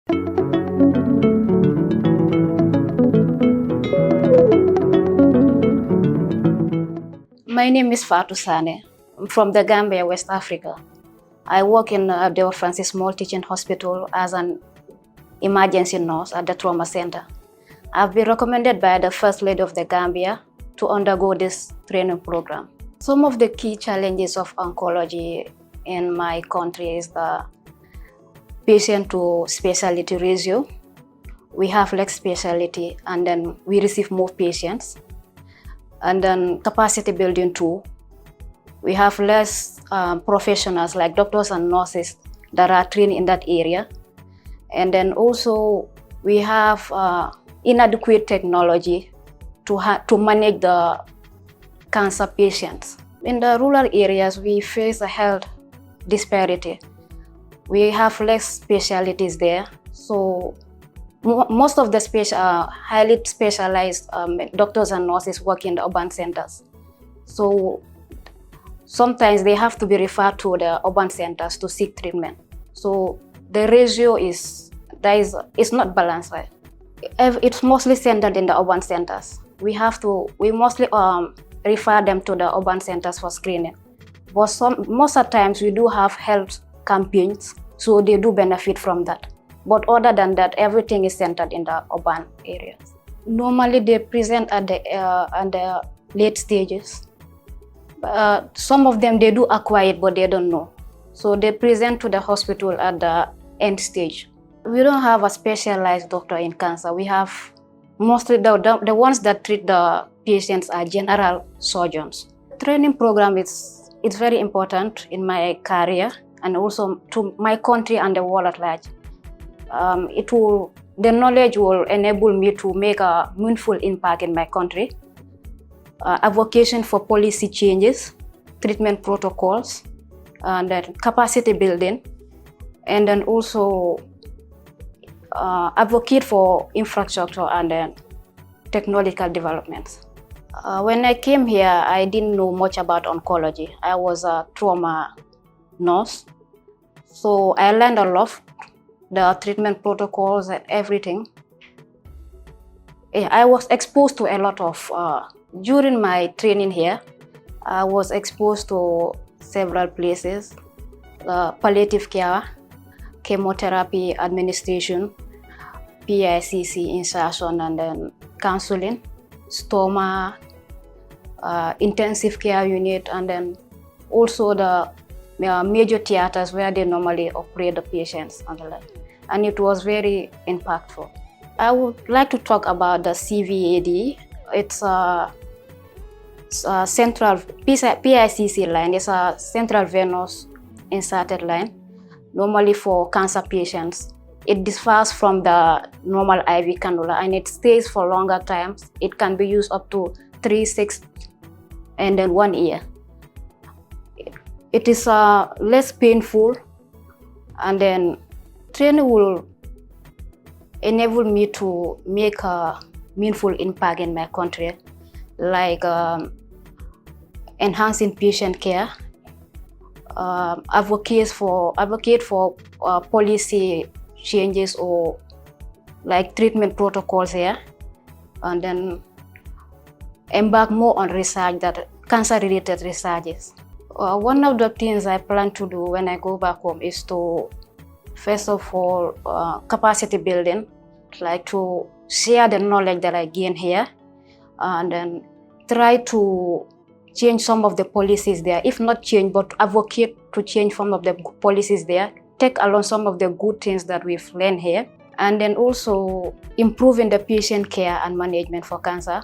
My name is Fatou Sanneh. I'm from the Gambia, West Africa. I work in the Francis Small Teaching Hospital as an emergency nurse at the trauma center. I've been recommended by the First Lady of the Gambia to undergo this training program. Some of the key challenges of oncology in my country is the patient to specialty ratio. We have less specialty and then we receive more patients. And then capacity building too. We have less professionals like doctors and nurses that are trained in that area. And then also we have inadequate technology to manage the cancer patients. In the rural areas, we face a health disparity. We have less specialties there. So most of the highly specialized doctors and nurses work in the urban centers. So sometimes they have to be referred to the urban centers to seek treatment. So the ratio is not balanced. Right? It's mostly centered in the urban centers. We mostly refer them to the urban centers for screening. But most of the times we do have health campaigns, so they do benefit from that. But other than that, everything is centered in the urban areas. Normally, they present at the late stages. Some of them, they do acquire it, but they don't know. So they present to the hospital at the end stage. We don't have a specialized doctor in cancer. We have mostly the ones that treat the patients are general surgeons. The training program is very important in my career and also to my country and the world at large. The knowledge will enable me to make a meaningful impact in my country. Advocacy for policy changes, treatment protocols, and then capacity building, and then also advocate for infrastructure and then technological developments. When I came here, I didn't know much about oncology. I was a trauma nurse, so I learned a lot. The treatment protocols and everything. I was exposed to a lot of, during my training here, I was exposed to several places, palliative care, chemotherapy administration, PICC insertion and then counseling, stoma, intensive care unit, and then also the major theaters where they normally operate the patients and the like. And it was very impactful. I would like to talk about the CVAD. It's a central PICC line. It's a central venous inserted line, normally for cancer patients. It differs from the normal IV cannula and it stays for longer times. It can be used up to 3, 6, and then 1 year. It is less painful, and then training will enable me to make a meaningful impact in my country, like enhancing patient care, advocate for policy changes or like treatment protocols here, and then embark more on research, that cancer-related researches. One of the things I plan to do when I go back home is to, first of all, capacity building, like to share the knowledge that I gain here, and then try to change some of the policies there. If not change, but advocate to change some of the policies there, take along some of the good things that we've learned here, and then also improving the patient care and management for cancer,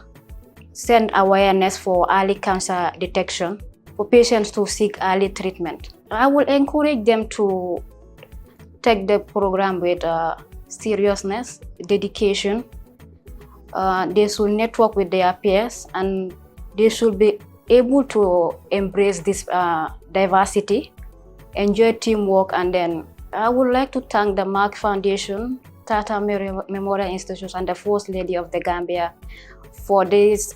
send awareness for early cancer detection, for patients to seek early treatment. I will encourage them to take the program with seriousness, dedication. They should network with their peers and they should be able to embrace this diversity, enjoy teamwork, and then I would like to thank the Merck Foundation, Tata Memorial Institute, and the First Lady of the Gambia for this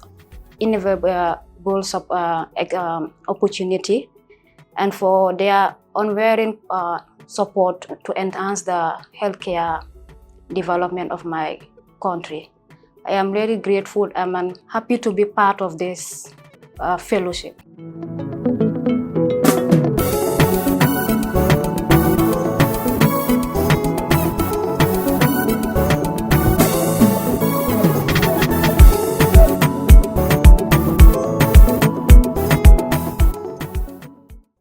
invaluable opportunity and for their unwavering support to enhance the healthcare development of my country. I am really grateful and I'm happy to be part of this fellowship.